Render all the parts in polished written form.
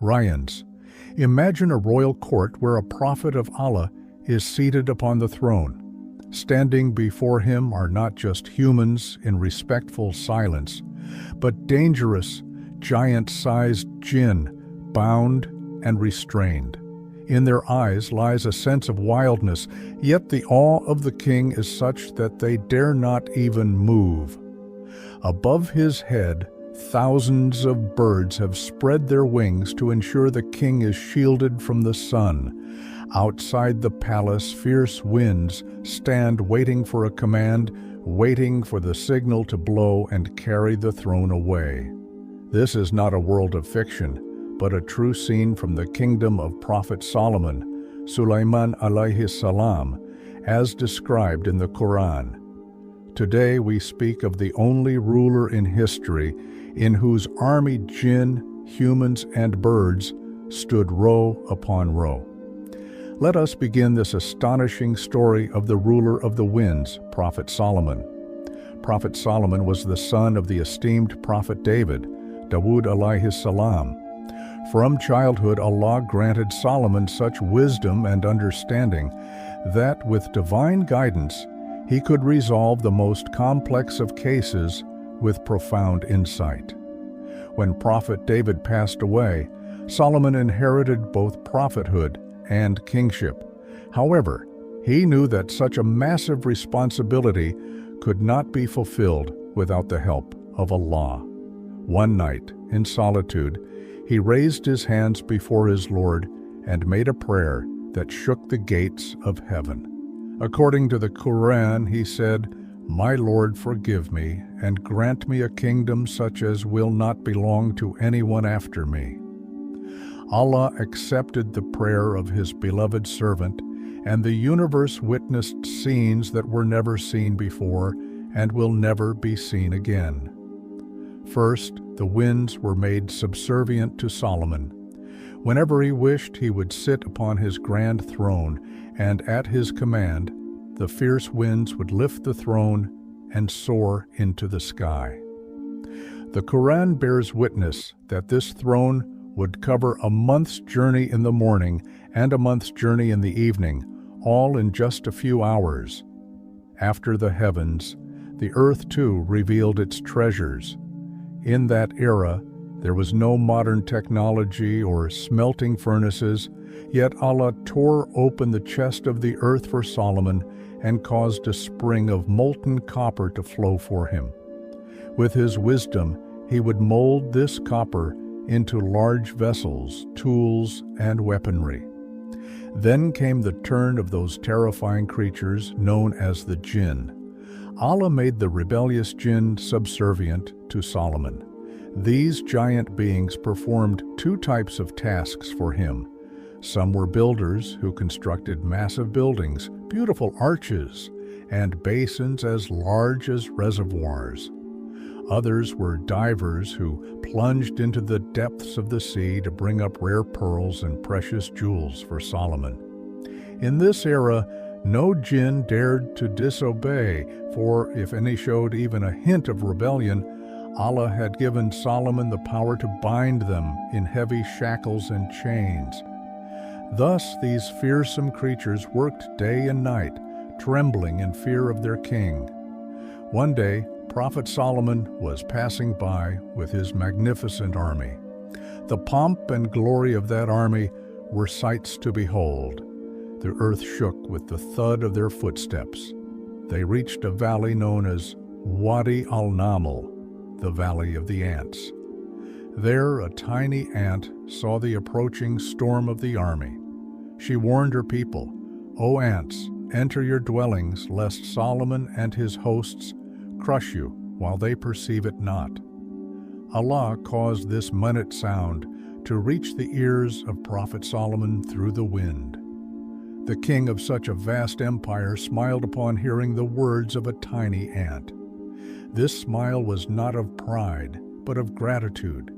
Ryans. Imagine a royal court where a prophet of Allah is seated upon the throne. Standing before him are not just humans in respectful silence, but dangerous, giant-sized jinn, bound and restrained. In their eyes lies a sense of wildness, yet the awe of the king is such that they dare not even move. Above his head, thousands of birds have spread their wings to ensure the king is shielded from the sun. Outside the palace, fierce winds stand waiting for a command, waiting for the signal to blow and carry the throne away. This is not a world of fiction, but a true scene from the kingdom of Prophet Sulaiman, Sulaiman Alaihissalam, as described in the Quran. Today we speak of the only ruler in history in whose army jinn, humans, and birds stood row upon row. Let us begin this astonishing story of the ruler of the winds, Prophet Sulaiman. Prophet Sulaiman was the son of the esteemed Prophet David, Dawood Alaihissalam. From childhood, Allah granted Solomon such wisdom and understanding that, with divine guidance, he could resolve the most complex of cases with profound insight. When Prophet David passed away, Solomon inherited both prophethood and kingship. However, he knew that such a massive responsibility could not be fulfilled without the help of Allah. One night, in solitude, he raised his hands before his Lord and made a prayer that shook the gates of heaven. According to the Quran, he said, "My Lord, forgive me and grant me a kingdom such as will not belong to anyone after me." Allah accepted the prayer of his beloved servant, and the universe witnessed scenes that were never seen before and will never be seen again. First, the winds were made subservient to Solomon. Whenever he wished, he would sit upon his grand throne, and at his command, the fierce winds would lift the throne and soar into the sky. The Quran bears witness that this throne would cover a month's journey in the morning and a month's journey in the evening, all in just a few hours. After the heavens, the earth too revealed its treasures. In that era, there was no modern technology or smelting furnaces, yet Allah tore open the chest of the earth for Solomon and caused a spring of molten copper to flow for him. With his wisdom, he would mold this copper into large vessels, tools, and weaponry. Then came the turn of those terrifying creatures known as the Jinn. Allah made the rebellious Jinn subservient to Solomon. These giant beings performed two types of tasks for him. Some were builders who constructed massive buildings, beautiful arches, and basins as large as reservoirs. Others were divers who plunged into the depths of the sea to bring up rare pearls and precious jewels for Solomon. In this era, no jinn dared to disobey, for if any showed even a hint of rebellion, Allah had given Solomon the power to bind them in heavy shackles and chains. Thus these fearsome creatures worked day and night, trembling in fear of their king. One day, Prophet Sulaiman was passing by with his magnificent army. The pomp and glory of that army were sights to behold. The earth shook with the thud of their footsteps. They reached a valley known as Wadi al-Naml, the Valley of the Ants. There, a tiny ant saw the approaching storm of the army. She warned her people, "O ants, enter your dwellings, lest Solomon and his hosts crush you while they perceive it not." Allah caused this minute sound to reach the ears of Prophet Sulaiman through the wind. The king of such a vast empire smiled upon hearing the words of a tiny ant. This smile was not of pride, but of gratitude.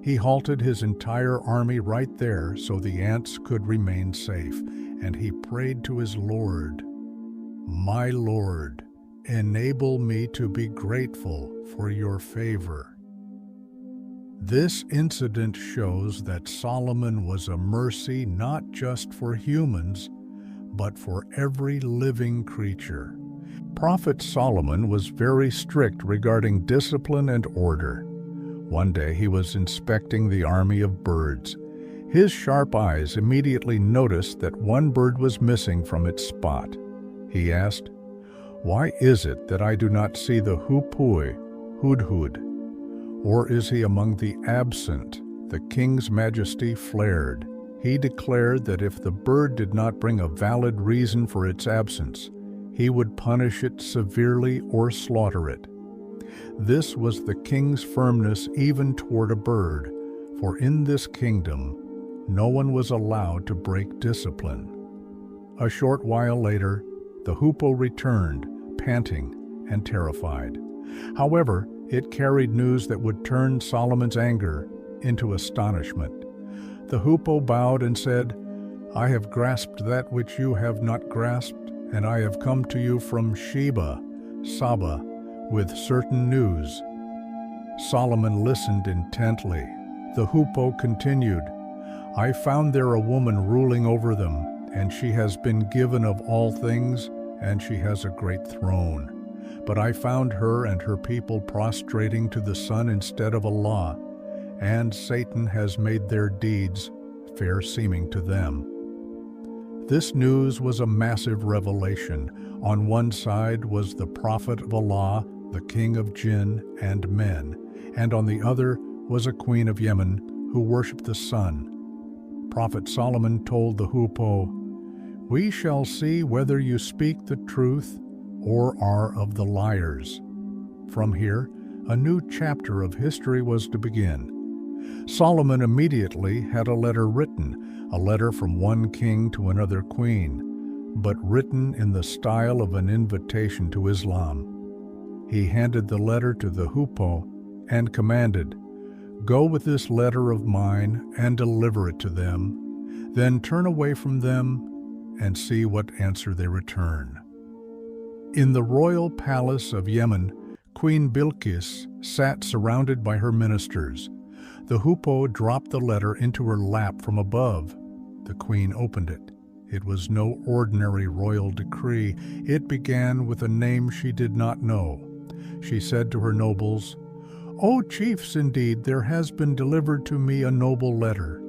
He halted his entire army right there so the ants could remain safe, and he prayed to his Lord, "My Lord, enable me to be grateful for your favor." This incident shows that Solomon was a mercy not just for humans, but for every living creature. Prophet Solomon was very strict regarding discipline and order. One day he was inspecting the army of birds. His sharp eyes immediately noticed that one bird was missing from its spot. He asked, "Why is it that I do not see the hoopoe, hudhud? Or is he among the absent?" The king's majesty flared. He declared that if the bird did not bring a valid reason for its absence, he would punish it severely or slaughter it. This was the king's firmness even toward a bird, for in this kingdom no one was allowed to break discipline. A short while later, the hoopoe returned, panting and terrified. However, it carried news that would turn Solomon's anger into astonishment. The hoopoe bowed and said, "I have grasped that which you have not grasped, and I have come to you from Sheba, Saba, with certain news." Solomon listened intently. The hoopoe continued, "I found there a woman ruling over them, and she has been given of all things, and she has a great throne. But I found her and her people prostrating to the sun instead of Allah, and Satan has made their deeds fair seeming to them." This news was a massive revelation. On one side was the prophet of Allah, the king of Jinn and men, and on the other was a queen of Yemen who worshipped the sun. Prophet Solomon told the hoopoe, "We shall see whether you speak the truth or are of the liars." From here, a new chapter of history was to begin. Solomon immediately had a letter written, a letter from one king to another queen, but written in the style of an invitation to Islam. He handed the letter to the hoopoe and commanded, "Go with this letter of mine and deliver it to them, then turn away from them and see what answer they return." In the royal palace of Yemen, Queen Bilqis sat surrounded by her ministers. The hoopoe dropped the letter into her lap from above. The queen opened it. It was no ordinary royal decree. It began with a name she did not know. She said to her nobles, "O chiefs, indeed there has been delivered to me a noble letter.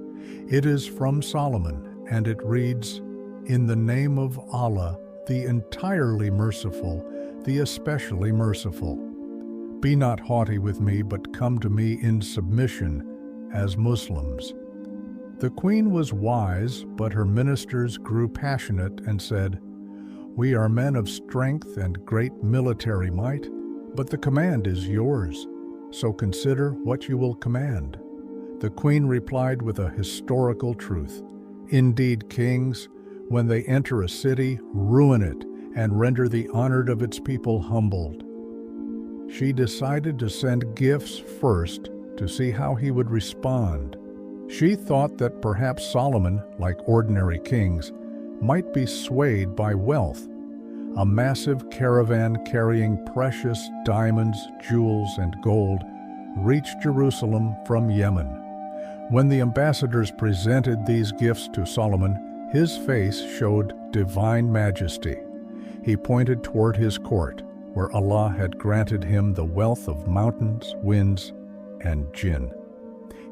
It is from Solomon, and it reads, 'In the name of Allah, the entirely merciful, the especially merciful. Be not haughty with me, but come to me in submission as Muslims.'" The queen was wise, but her ministers grew passionate and said, "We are men of strength and great military might, but the command is yours, so consider what you will command." The queen replied with a historical truth, "Indeed, kings, when they enter a city, ruin it and render the honored of its people humbled." She decided to send gifts first to see how he would respond. She thought that perhaps Solomon, like ordinary kings, might be swayed by wealth. A massive caravan carrying precious diamonds, jewels, and gold reached Jerusalem from Yemen. When the ambassadors presented these gifts to Solomon, his face showed divine majesty. He pointed toward his court, where Allah had granted him the wealth of mountains, winds, and jinn.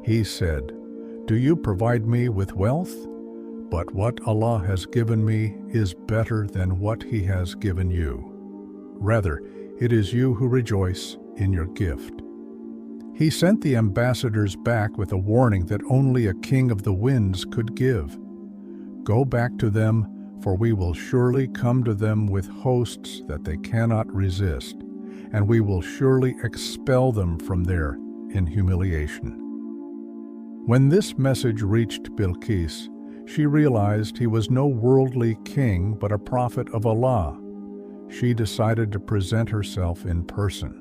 He said, "Do you provide me with wealth? But what Allah has given me is better than what He has given you. Rather, it is you who rejoice in your gift." He sent the ambassadors back with a warning that only a king of the winds could give. "Go back to them, for we will surely come to them with hosts that they cannot resist, and we will surely expel them from there in humiliation." When this message reached Bilqis, she realized he was no worldly king but a prophet of Allah. She decided to present herself in person.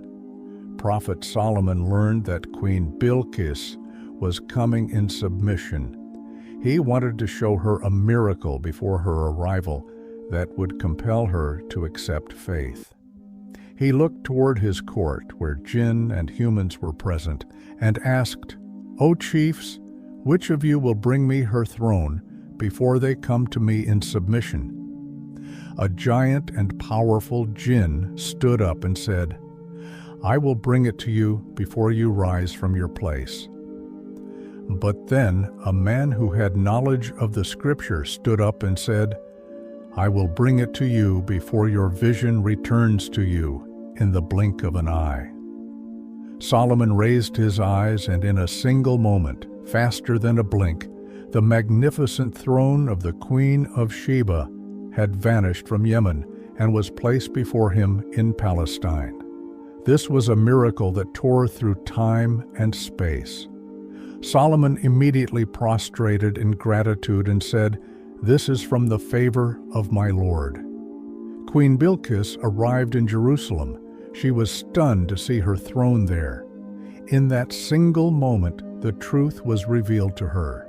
Prophet Solomon learned that Queen Bilqis was coming in submission. He wanted to show her a miracle before her arrival that would compel her to accept faith. He looked toward his court, where jinn and humans were present, and asked, "O chiefs, which of you will bring me her throne before they come to me in submission?" A giant and powerful Jinn stood up and said, "I will bring it to you before you rise from your place." But then a man who had knowledge of the Scripture stood up and said, "I will bring it to you before your vision returns to you in the blink of an eye." Solomon raised his eyes, and in a single moment, faster than a blink, the magnificent throne of the Queen of Sheba had vanished from Yemen and was placed before him in Palestine. This was a miracle that tore through time and space. Solomon immediately prostrated in gratitude and said, "This is from the favor of my Lord." Queen Bilqis arrived in Jerusalem. She was stunned to see her throne there. In that single moment, the truth was revealed to her.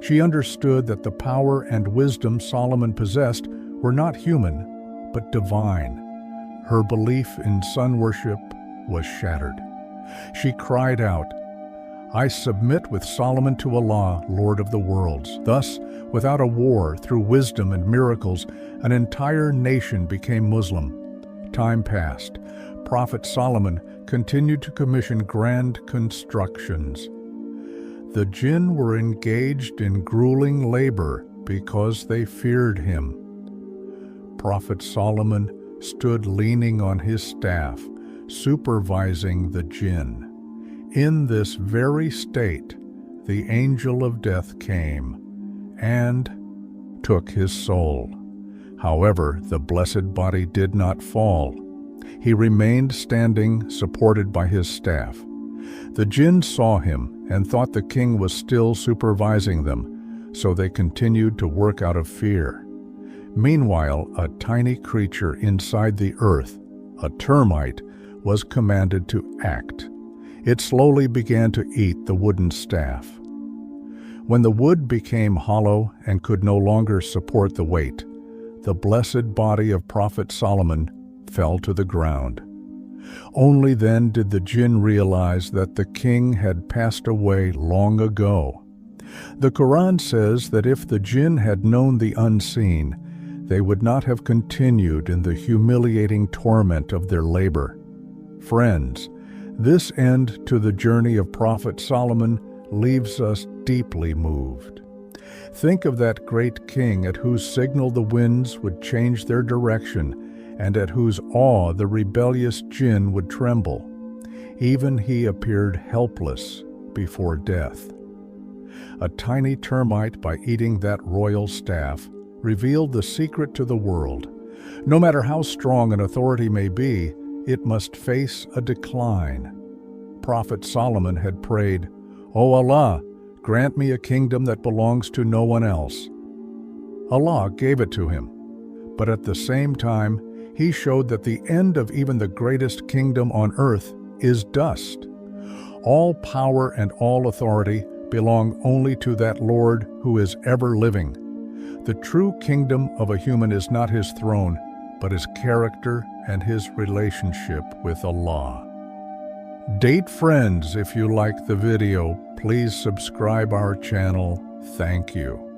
She understood that the power and wisdom Solomon possessed were not human, but divine. Her belief in sun worship was shattered. She cried out, "I submit with Solomon to Allah, Lord of the worlds." Thus, without a war, through wisdom and miracles, an entire nation became Muslim. Time passed. Prophet Sulaiman continued to commission grand constructions. The Jinn were engaged in grueling labor because they feared him. Prophet Sulaiman stood leaning on his staff, supervising the Jinn. In this very state, the angel of death came and took his soul. However, the blessed body did not fall. He remained standing, supported by his staff. The Jinn saw him and thought the king was still supervising them, so they continued to work out of fear. Meanwhile, a tiny creature inside the earth, a termite, was commanded to act. It slowly began to eat the wooden staff. When the wood became hollow and could no longer support the weight, the blessed body of Prophet Sulaiman fell to the ground. Only then did the Jinn realize that the king had passed away long ago. The Quran says that if the Jinn had known the unseen, they would not have continued in the humiliating torment of their labor. Friends, this end to the journey of Prophet Sulaiman leaves us deeply moved. Think of that great king at whose signal the winds would change their direction and at whose awe the rebellious Jinn would tremble. Even he appeared helpless before death. A tiny termite, by eating that royal staff, revealed the secret to the world. No matter how strong an authority may be, it must face a decline. Prophet Sulaiman had prayed, "O Allah, grant me a kingdom that belongs to no one else." Allah gave it to him, but at the same time, he showed that the end of even the greatest kingdom on earth is dust. All power and all authority belong only to that Lord who is ever living. The true kingdom of a human is not his throne, but his character and his relationship with Allah. Date friends, if you like the video, please subscribe our channel. Thank you.